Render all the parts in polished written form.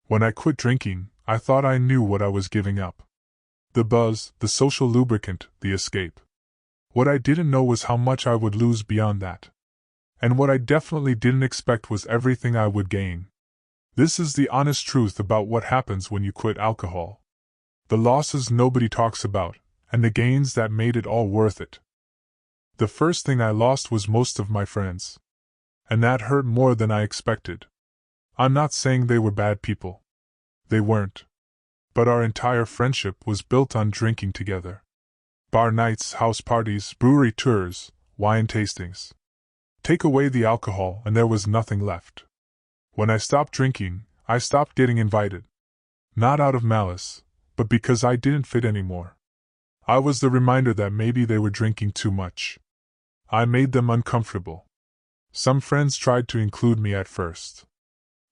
When I quit drinking, I thought I knew what I was giving up. The buzz, the social lubricant, the escape. What I didn't know was how much I would lose beyond that. And what I definitely didn't expect was everything I would gain. This is the honest truth about what happens when you quit alcohol. The losses nobody talks about, and the gains that made it all worth it. The first thing I lost was most of my friends. And that hurt more than I expected. I'm not saying they were bad people. They weren't. But our entire friendship was built on drinking together. Bar nights, house parties, brewery tours, wine tastings. Take away the alcohol and there was nothing left. When I stopped drinking, I stopped getting invited. Not out of malice, but because I didn't fit anymore. I was the reminder that maybe they were drinking too much. I made them uncomfortable. Some friends tried to include me at first.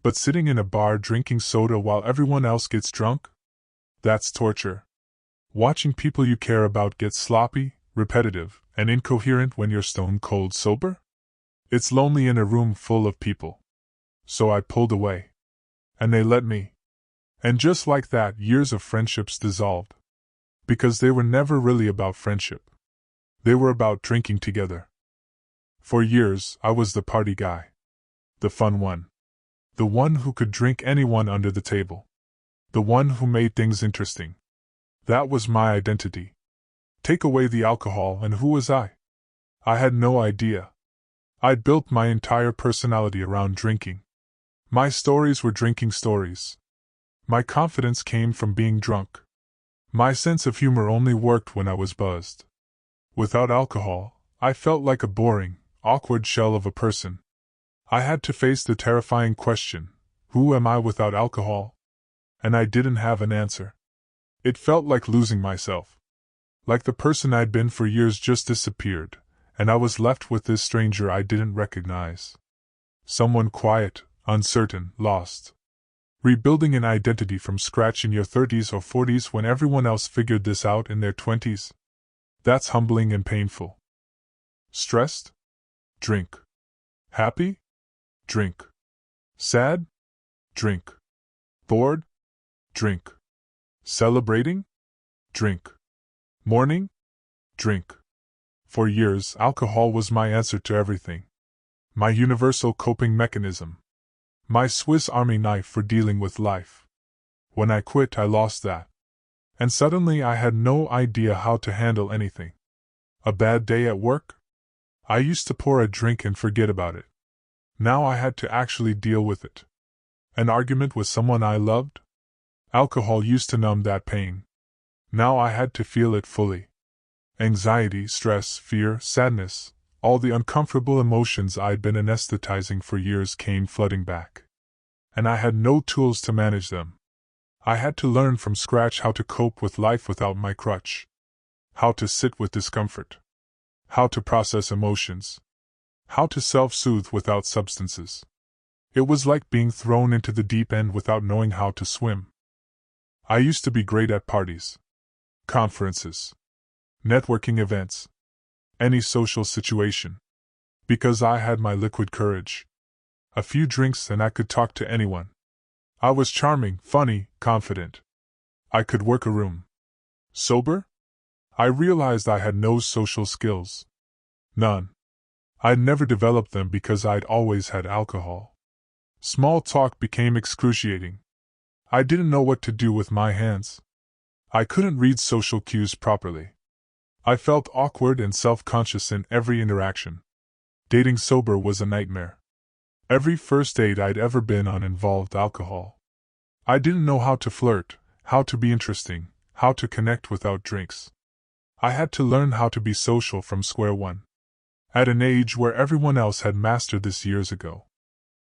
But sitting in a bar drinking soda while everyone else gets drunk? That's torture. Watching people you care about get sloppy, repetitive, and incoherent when you're stone cold sober? It's lonely in a room full of people. So I pulled away. And they let me. And just like that, years of friendships dissolved. Because they were never really about friendship. They were about drinking together. For years, I was the party guy. The fun one. The one who could drink anyone under the table. The one who made things interesting. That was my identity. Take away the alcohol and who was I? I had no idea. I'd built my entire personality around drinking. My stories were drinking stories. My confidence came from being drunk. My sense of humor only worked when I was buzzed. Without alcohol, I felt like a boring, awkward shell of a person. I had to face the terrifying question, who am I without alcohol? And I didn't have an answer. It felt like losing myself. Like the person I'd been for years just disappeared, and I was left with this stranger I didn't recognize. Someone quiet, uncertain, lost. Rebuilding an identity from scratch in your 30s or 40s when everyone else figured this out in their 20s. That's humbling and painful. Stressed? Drink. Happy? Drink. Sad? Drink. Bored? Drink. Celebrating? Drink. Mourning? Drink. For years, alcohol was my answer to everything. My universal coping mechanism. My Swiss Army knife for dealing with life. When I quit, I lost that. And suddenly I had no idea how to handle anything. A bad day at work? I used to pour a drink and forget about it. Now I had to actually deal with it. An argument with someone I loved? Alcohol used to numb that pain. Now I had to feel it fully. Anxiety, stress, fear, sadness, all the uncomfortable emotions I'd been anesthetizing for years came flooding back. And I had no tools to manage them. I had to learn from scratch how to cope with life without my crutch. How to sit with discomfort. How to process emotions. How to self-soothe without substances. It was like being thrown into the deep end without knowing how to swim. I used to be great at parties, conferences, networking events, any social situation. Because I had my liquid courage. A few drinks and I could talk to anyone. I was charming, funny, confident. I could work a room. Sober? I realized I had no social skills. None. I'd never developed them because I'd always had alcohol. Small talk became excruciating. I didn't know what to do with my hands. I couldn't read social cues properly. I felt awkward and self-conscious in every interaction. Dating sober was a nightmare. Every first date I'd ever been on involved alcohol. I didn't know how to flirt, how to be interesting, how to connect without drinks. I had to learn how to be social from square one. At an age where everyone else had mastered this years ago.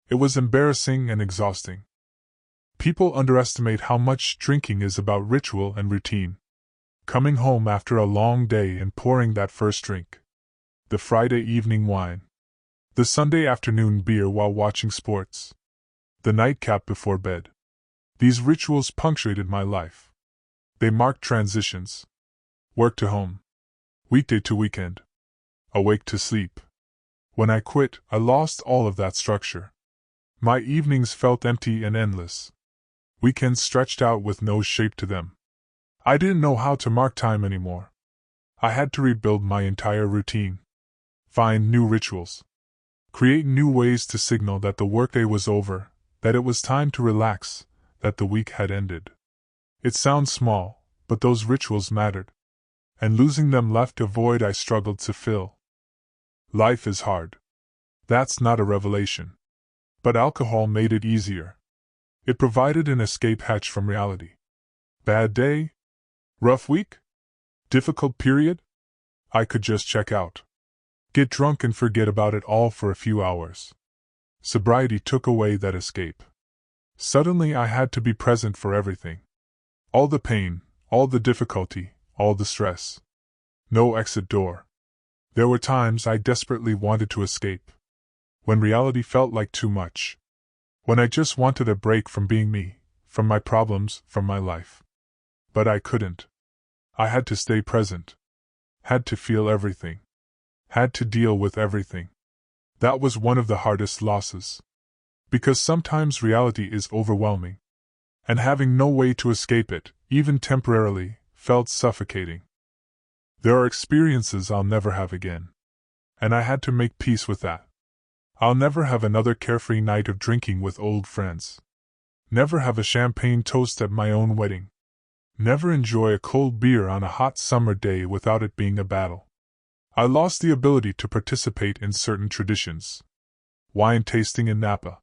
It was embarrassing and exhausting. People underestimate how much drinking is about ritual and routine. Coming home after a long day and pouring that first drink. The Friday evening wine. The Sunday afternoon beer while watching sports. The nightcap before bed. These rituals punctuated my life. They marked transitions. Work to home. Weekday to weekend. Awake to sleep. When I quit, I lost all of that structure. My evenings felt empty and endless. Weekends stretched out with no shape to them. I didn't know how to mark time anymore. I had to rebuild my entire routine. Find new rituals. Create new ways to signal that the workday was over, that it was time to relax, that the week had ended. It sounds small, but those rituals mattered. And losing them left a void I struggled to fill. Life is hard. That's not a revelation. But alcohol made it easier. It provided an escape hatch from reality. Bad day? Rough week? Difficult period? I could just check out. Get drunk and forget about it all for a few hours. Sobriety took away that escape. Suddenly I had to be present for everything. All the pain, all the difficulty, all the stress. No exit door. There were times I desperately wanted to escape. When reality felt like too much. When I just wanted a break from being me, from my problems, from my life. But I couldn't. I had to stay present. Had to feel everything. Had to deal with everything. That was one of the hardest losses. Because sometimes reality is overwhelming. And having no way to escape it, even temporarily, felt suffocating. There are experiences I'll never have again. And I had to make peace with that. I'll never have another carefree night of drinking with old friends. Never have a champagne toast at my own wedding. Never enjoy a cold beer on a hot summer day without it being a battle. I lost the ability to participate in certain traditions. Wine tasting in Napa.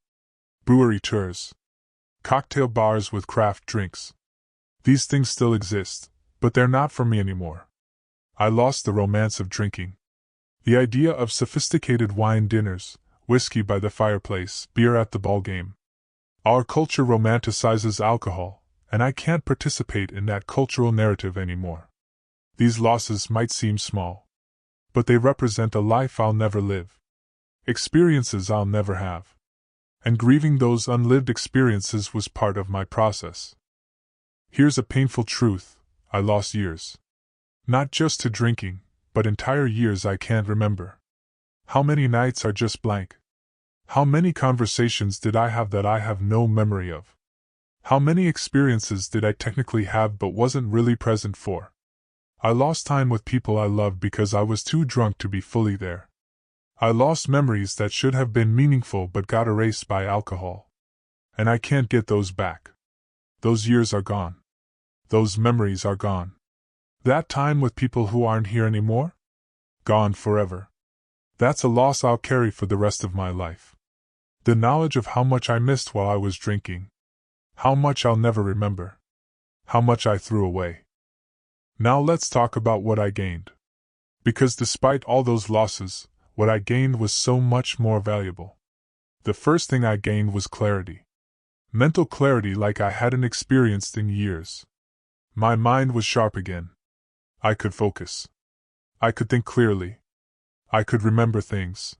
Brewery tours. Cocktail bars with craft drinks. These things still exist, but they're not for me anymore. I lost the romance of drinking. The idea of sophisticated wine dinners, whiskey by the fireplace, beer at the ball game. Our culture romanticizes alcohol, and I can't participate in that cultural narrative anymore. These losses might seem small, but they represent a life I'll never live. Experiences I'll never have. And grieving those unlived experiences was part of my process. Here's a painful truth: I lost years. Not just to drinking, but entire years I can't remember. How many nights are just blank? How many conversations did I have that I have no memory of? How many experiences did I technically have but wasn't really present for? I lost time with people I loved because I was too drunk to be fully there. I lost memories that should have been meaningful but got erased by alcohol. And I can't get those back. Those years are gone. Those memories are gone. That time with people who aren't here anymore? Gone forever. That's a loss I'll carry for the rest of my life. The knowledge of how much I missed while I was drinking. How much I'll never remember. How much I threw away. Now let's talk about what I gained. Because despite all those losses, what I gained was so much more valuable. The first thing I gained was clarity. Mental clarity like I hadn't experienced in years. My mind was sharp again. I could focus. I could think clearly. I could remember things.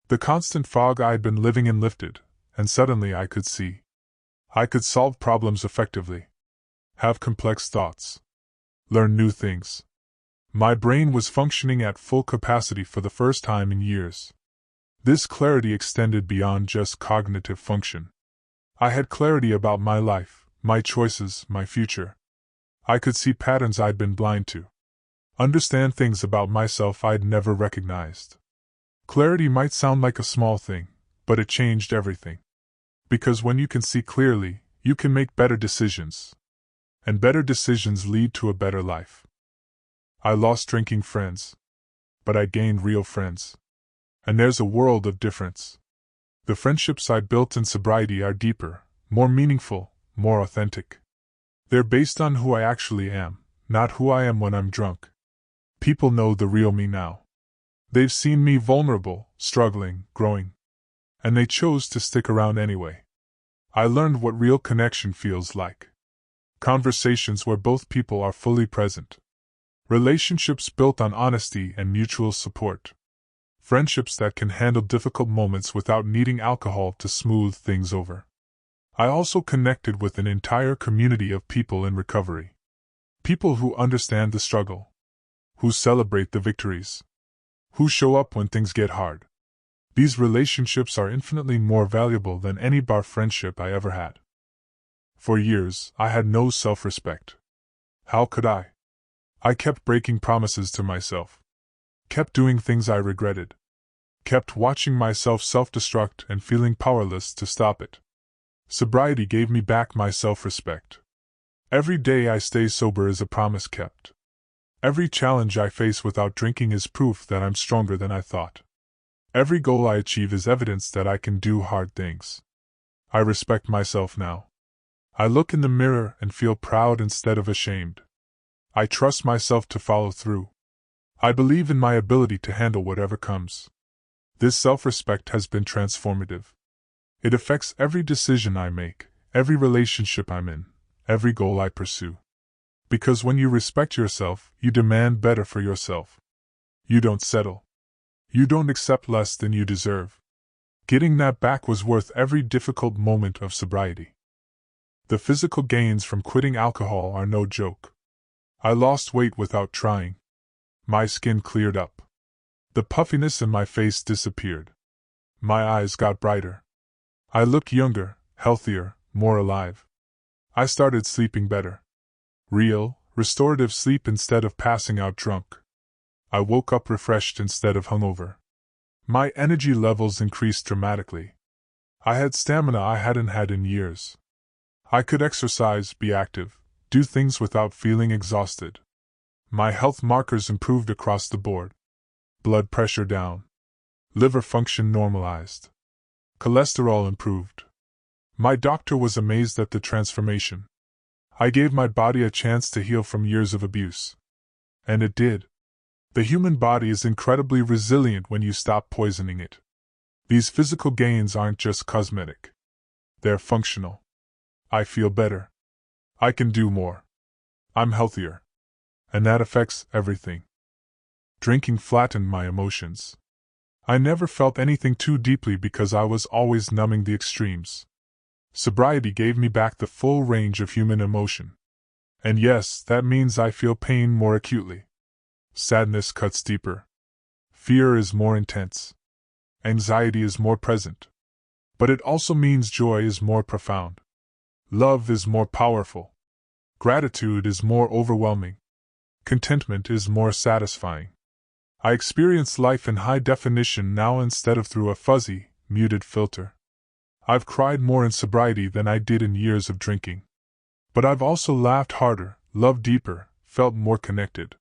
The constant fog I'd been living in lifted, and suddenly I could see. I could solve problems effectively. Have complex thoughts. Learn new things. My brain was functioning at full capacity for the first time in years. This clarity extended beyond just cognitive function. I had clarity about my life, my choices, my future. I could see patterns I'd been blind to. Understand things about myself I'd never recognized. Clarity might sound like a small thing, but it changed everything. Because when you can see clearly, you can make better decisions. And better decisions lead to a better life. I lost drinking friends. But I gained real friends. And there's a world of difference. The friendships I built in sobriety are deeper, more meaningful, more authentic. They're based on who I actually am, not who I am when I'm drunk. People know the real me now. They've seen me vulnerable, struggling, growing. And they chose to stick around anyway. I learned what real connection feels like. Conversations where both people are fully present. Relationships built on honesty and mutual support. Friendships that can handle difficult moments without needing alcohol to smooth things over. I also connected with an entire community of people in recovery. People who understand the struggle. Who celebrate the victories. Who show up when things get hard. These relationships are infinitely more valuable than any bar friendship I ever had. For years, I had no self-respect. How could I? I kept breaking promises to myself. Kept doing things I regretted. Kept watching myself self-destruct and feeling powerless to stop it. Sobriety gave me back my self-respect. Every day I stay sober is a promise kept. Every challenge I face without drinking is proof that I'm stronger than I thought. Every goal I achieve is evidence that I can do hard things. I respect myself now. I look in the mirror and feel proud instead of ashamed. I trust myself to follow through. I believe in my ability to handle whatever comes. This self-respect has been transformative. It affects every decision I make, every relationship I'm in, every goal I pursue. Because when you respect yourself, you demand better for yourself. You don't settle. You don't accept less than you deserve. Getting that back was worth every difficult moment of sobriety. The physical gains from quitting alcohol are no joke. I lost weight without trying. My skin cleared up. The puffiness in my face disappeared. My eyes got brighter. I looked younger, healthier, more alive. I started sleeping better. Real, restorative sleep instead of passing out drunk. I woke up refreshed instead of hungover. My energy levels increased dramatically. I had stamina I hadn't had in years. I could exercise, be active, do things without feeling exhausted. My health markers improved across the board. Blood pressure down. Liver function normalized. Cholesterol improved. My doctor was amazed at the transformation. I gave my body a chance to heal from years of abuse. And it did. The human body is incredibly resilient when you stop poisoning it. These physical gains aren't just cosmetic. They're functional. I feel better. I can do more. I'm healthier. And that affects everything. Drinking flattened my emotions. I never felt anything too deeply because I was always numbing the extremes. Sobriety gave me back the full range of human emotion. And yes, that means I feel pain more acutely. Sadness cuts deeper. Fear is more intense. Anxiety is more present. But it also means joy is more profound. Love is more powerful. Gratitude is more overwhelming. Contentment is more satisfying. I experience life in high definition now instead of through a fuzzy, muted filter. I've cried more in sobriety than I did in years of drinking. But I've also laughed harder, loved deeper, felt more connected.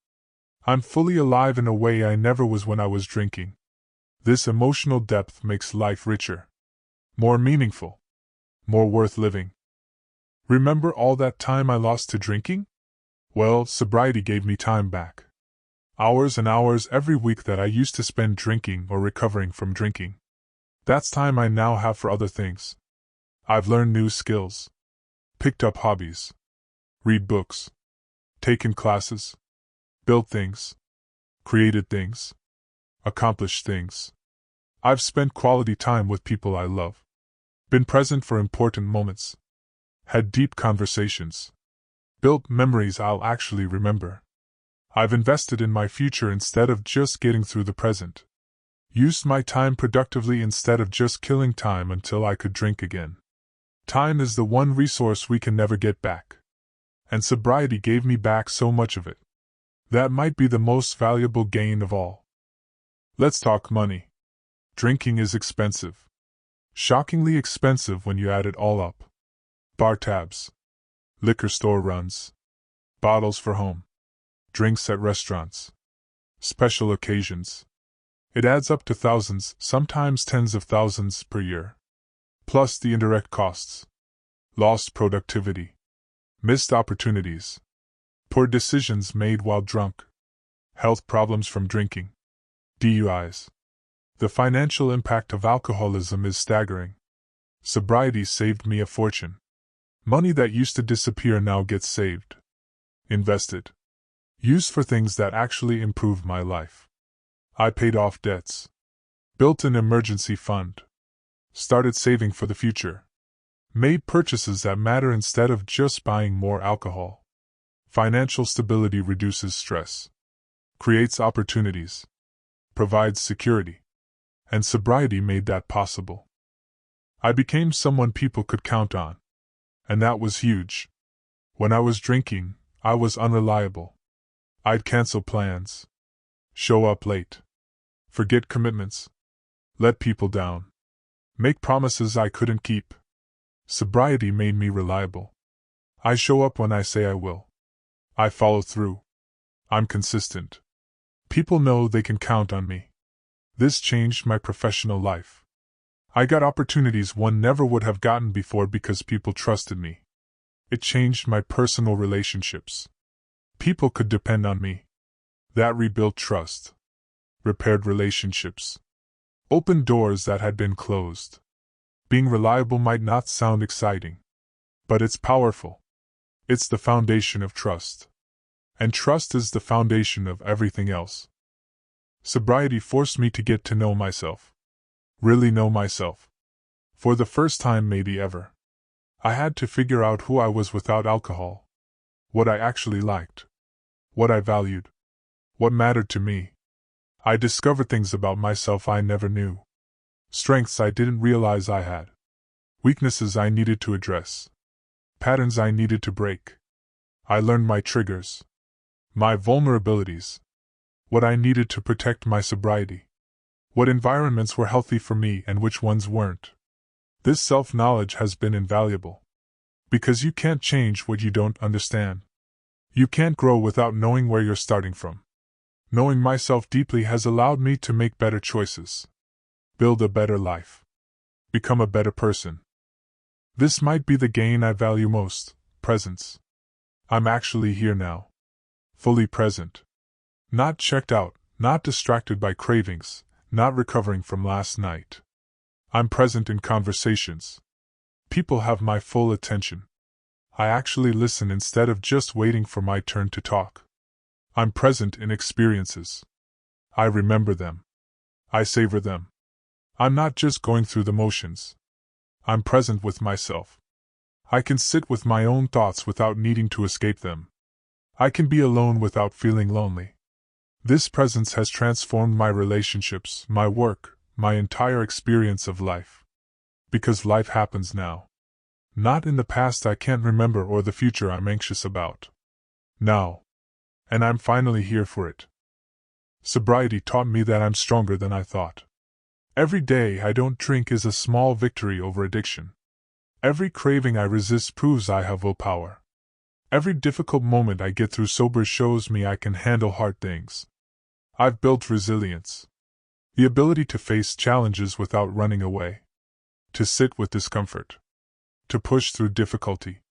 I'm fully alive in a way I never was when I was drinking. This emotional depth makes life richer, more meaningful, more worth living. Remember all that time I lost to drinking? Well, sobriety gave me time back. Hours and hours every week that I used to spend drinking or recovering from drinking. That's time I now have for other things. I've learned new skills. Picked up hobbies. Read books. Taken classes. Built things. Created things. Accomplished things. I've spent quality time with people I love. Been present for important moments. Had deep conversations. Built memories I'll actually remember. I've invested in my future instead of just getting through the present. Used my time productively instead of just killing time until I could drink again. Time is the one resource we can never get back. And sobriety gave me back so much of it. That might be the most valuable gain of all. Let's talk money. Drinking is expensive. Shockingly expensive when you add it all up. Bar tabs. Liquor store runs. Bottles for home. Drinks at restaurants. Special occasions. It adds up to thousands, sometimes tens of thousands per year. Plus the indirect costs. Lost productivity. Missed opportunities. Poor decisions made while drunk. Health problems from drinking. DUIs. The financial impact of alcoholism is staggering. Sobriety saved me a fortune. Money that used to disappear now gets saved. Invested. Used for things that actually improved my life. I paid off debts. Built an emergency fund. Started saving for the future. Made purchases that matter instead of just buying more alcohol. Financial stability reduces stress. Creates opportunities. Provides security. And sobriety made that possible. I became someone people could count on. And that was huge. When I was drinking, I was unreliable. I'd cancel plans. Show up late. Forget commitments. Let people down. Make promises I couldn't keep. Sobriety made me reliable. I show up when I say I will. I follow through. I'm consistent. People know they can count on me. This changed my professional life. I got opportunities one never would have gotten before because people trusted me. It changed my personal relationships. People could depend on me. That rebuilt trust. Repaired relationships. Opened doors that had been closed. Being reliable might not sound exciting, but it's powerful. It's the foundation of trust. And trust is the foundation of everything else. Sobriety forced me to get to know myself. Really know myself. For the first time maybe ever. I had to figure out who I was without alcohol. What I actually liked. What I valued. What mattered to me. I discovered things about myself I never knew. Strengths I didn't realize I had. Weaknesses I needed to address. Patterns I needed to break. I learned my triggers. My vulnerabilities. What I needed to protect my sobriety. What environments were healthy for me and which ones weren't. This self-knowledge has been invaluable. Because you can't change what you don't understand. You can't grow without knowing where you're starting from. Knowing myself deeply has allowed me to make better choices. Build a better life. Become a better person. This might be the gain I value most, presence. I'm actually here now. Fully present. Not checked out, not distracted by cravings, not recovering from last night. I'm present in conversations. People have my full attention. I actually listen instead of just waiting for my turn to talk. I'm present in experiences. I remember them. I savor them. I'm not just going through the motions. I'm present with myself. I can sit with my own thoughts without needing to escape them. I can be alone without feeling lonely. This presence has transformed my relationships, my work, my entire experience of life. Because life happens now. Not in the past I can't remember or the future I'm anxious about. Now. And I'm finally here for it. Sobriety taught me that I'm stronger than I thought. Every day I don't drink is a small victory over addiction. Every craving I resist proves I have willpower. Every difficult moment I get through sober shows me I can handle hard things. I've built resilience. The ability to face challenges without running away. To sit with discomfort. To push through difficulty.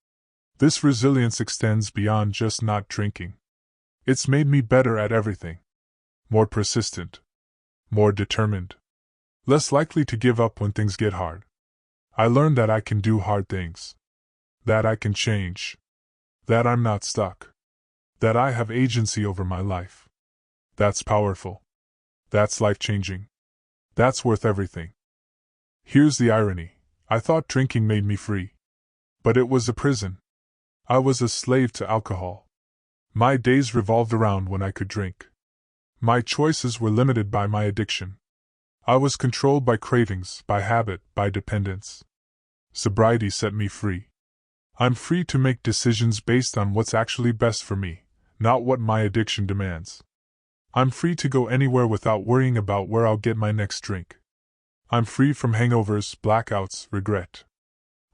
This resilience extends beyond just not drinking. It's made me better at everything. More persistent. More determined. Less likely to give up when things get hard. I learned that I can do hard things. That I can change. That I'm not stuck. That I have agency over my life. That's powerful. That's life-changing. That's worth everything. Here's the irony. I thought drinking made me free. But it was a prison. I was a slave to alcohol. My days revolved around when I could drink. My choices were limited by my addiction. I was controlled by cravings, by habit, by dependence. Sobriety set me free. I'm free to make decisions based on what's actually best for me, not what my addiction demands. I'm free to go anywhere without worrying about where I'll get my next drink. I'm free from hangovers, blackouts, regret.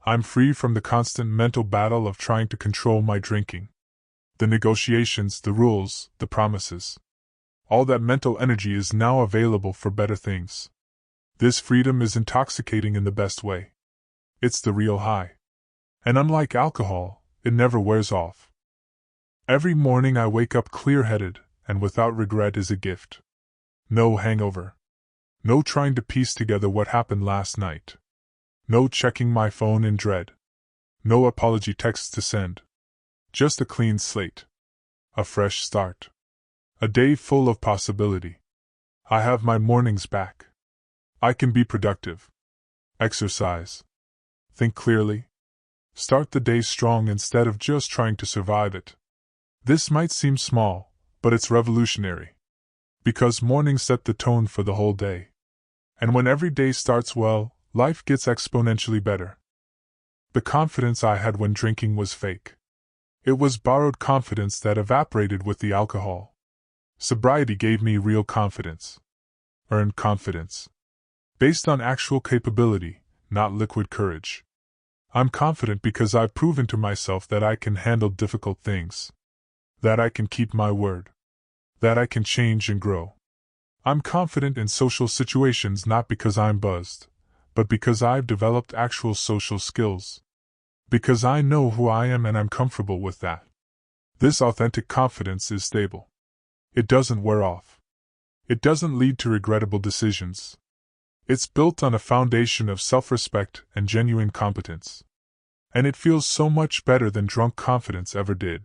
I'm free from the constant mental battle of trying to control my drinking. The negotiations, the rules, the promises. All that mental energy is now available for better things. This freedom is intoxicating in the best way. It's the real high. And unlike alcohol, it never wears off. Every morning I wake up clear-headed, and without regret is a gift. No hangover. No trying to piece together what happened last night. No checking my phone in dread. No apology texts to send. Just a clean slate. A fresh start. A day full of possibility. I have my mornings back. I can be productive. Exercise. Think clearly. Start the day strong instead of just trying to survive it. This might seem small, but it's revolutionary. Because mornings set the tone for the whole day. And when every day starts well, life gets exponentially better. The confidence I had when drinking was fake. It was borrowed confidence that evaporated with the alcohol. Sobriety gave me real confidence. Earned confidence. Based on actual capability, not liquid courage. I'm confident because I've proven to myself that I can handle difficult things. That I can keep my word. That I can change and grow. I'm confident in social situations not because I'm buzzed, but because I've developed actual social skills. Because I know who I am and I'm comfortable with that. This authentic confidence is stable. It doesn't wear off. It doesn't lead to regrettable decisions. It's built on a foundation of self-respect and genuine competence. And it feels so much better than drunk confidence ever did.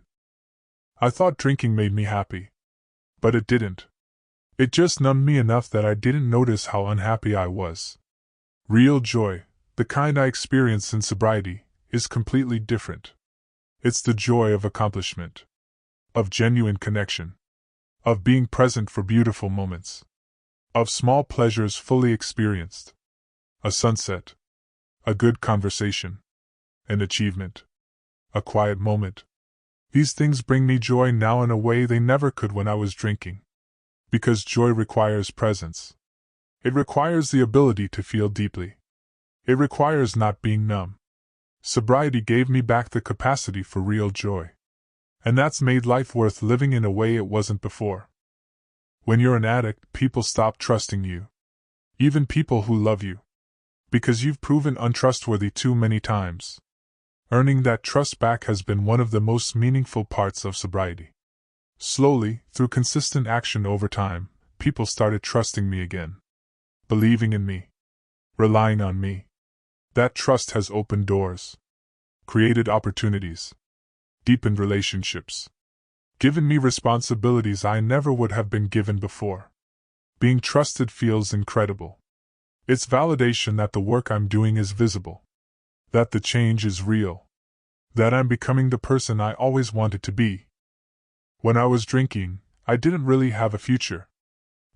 I thought drinking made me happy. But it didn't. It just numbed me enough that I didn't notice how unhappy I was. Real joy, the kind I experience in sobriety, is completely different. It's the joy of accomplishment. Of genuine connection. Of being present for beautiful moments. Of small pleasures fully experienced. A sunset. A good conversation. An achievement. A quiet moment. These things bring me joy now in a way they never could when I was drinking. Because joy requires presence. It requires the ability to feel deeply. It requires not being numb. Sobriety gave me back the capacity for real joy. And that's made life worth living in a way it wasn't before. When you're an addict, people stop trusting you. Even people who love you. Because you've proven untrustworthy too many times. Earning that trust back has been one of the most meaningful parts of sobriety. Slowly, through consistent action over time, people started trusting me again. Believing in me. Relying on me. That trust has opened doors. Created opportunities. Deepened relationships. Given me responsibilities I never would have been given before. Being trusted feels incredible. It's validation that the work I'm doing is visible. That the change is real. That I'm becoming the person I always wanted to be. When I was drinking, I didn't really have a future.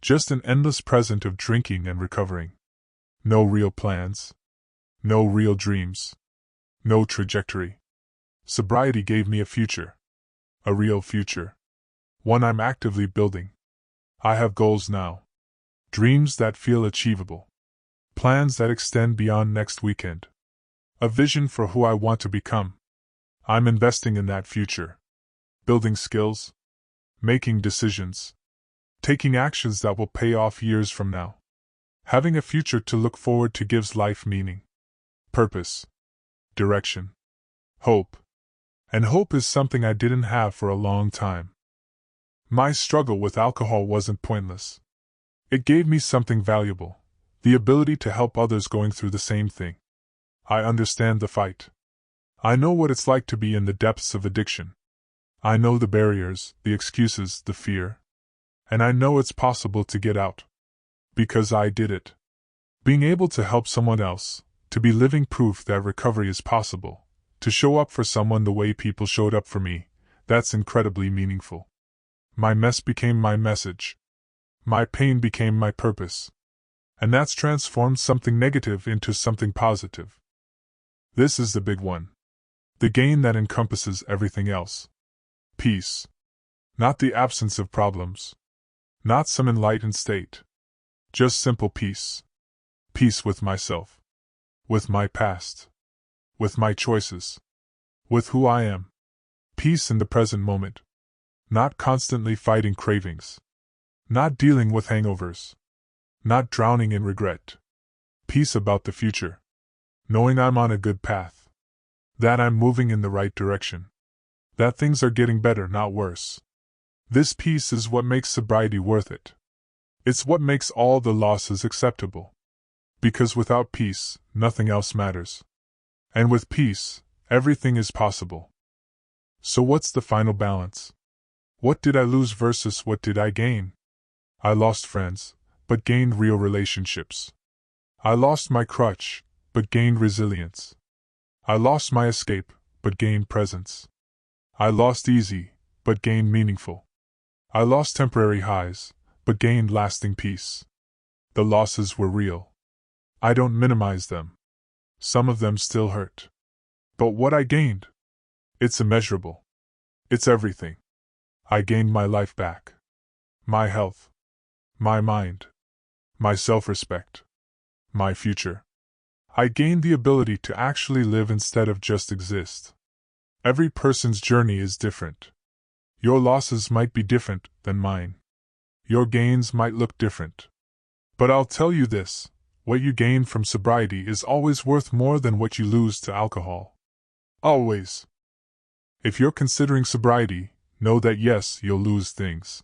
Just an endless present of drinking and recovering. No real plans. No real dreams. No trajectory. Sobriety gave me a future. A real future. One I'm actively building. I have goals now. Dreams that feel achievable. Plans that extend beyond next weekend. A vision for who I want to become. I'm investing in that future. Building skills. Making decisions. Taking actions that will pay off years from now. Having a future to look forward to gives life meaning. Purpose. Direction. Hope. And hope is something I didn't have for a long time. My struggle with alcohol wasn't pointless. It gave me something valuable. The ability to help others going through the same thing. I understand the fight. I know what it's like to be in the depths of addiction. I know the barriers, the excuses, the fear. And I know it's possible to get out. Because I did it. Being able to help someone else, to be living proof that recovery is possible, to show up for someone the way people showed up for me, that's incredibly meaningful. My mess became my message. My pain became my purpose. And that's transformed something negative into something positive. This is the big one. The gain that encompasses everything else. Peace. Not the absence of problems. Not some enlightened state. Just simple peace. Peace with myself. With my past. With my choices. With who I am. Peace in the present moment. Not constantly fighting cravings. Not dealing with hangovers. Not drowning in regret. Peace about the future. Knowing I'm on a good path. That I'm moving in the right direction. That things are getting better, not worse. This peace is what makes sobriety worth it. It's what makes all the losses acceptable. Because without peace, nothing else matters. And with peace, everything is possible. So what's the final balance? What did I lose versus what did I gain? I lost friends, but gained real relationships. I lost my crutch, but gained resilience. I lost my escape, but gained presence. I lost easy, but gained meaningful. I lost temporary highs, but gained lasting peace. The losses were real. I don't minimize them. Some of them still hurt. But what I gained? It's immeasurable. It's everything. I gained my life back. My health. My mind. My self-respect. My future. I gained the ability to actually live instead of just exist. Every person's journey is different. Your losses might be different than mine. Your gains might look different. But I'll tell you this, what you gain from sobriety is always worth more than what you lose to alcohol. Always. If you're considering sobriety, know that yes, you'll lose things.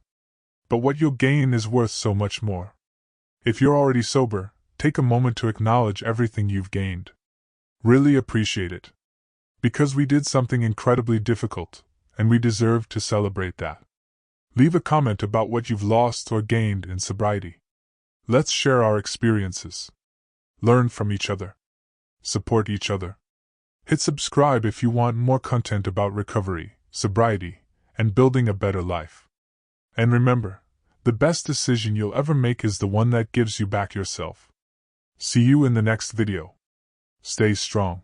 But what you'll gain is worth so much more. If you're already sober, take a moment to acknowledge everything you've gained. Really appreciate it. Because we did something incredibly difficult, and we deserve to celebrate that. Leave a comment about what you've lost or gained in sobriety. Let's share our experiences. Learn from each other. Support each other. Hit subscribe if you want more content about recovery, sobriety, and building a better life. And remember, the best decision you'll ever make is the one that gives you back yourself. See you in the next video. Stay strong.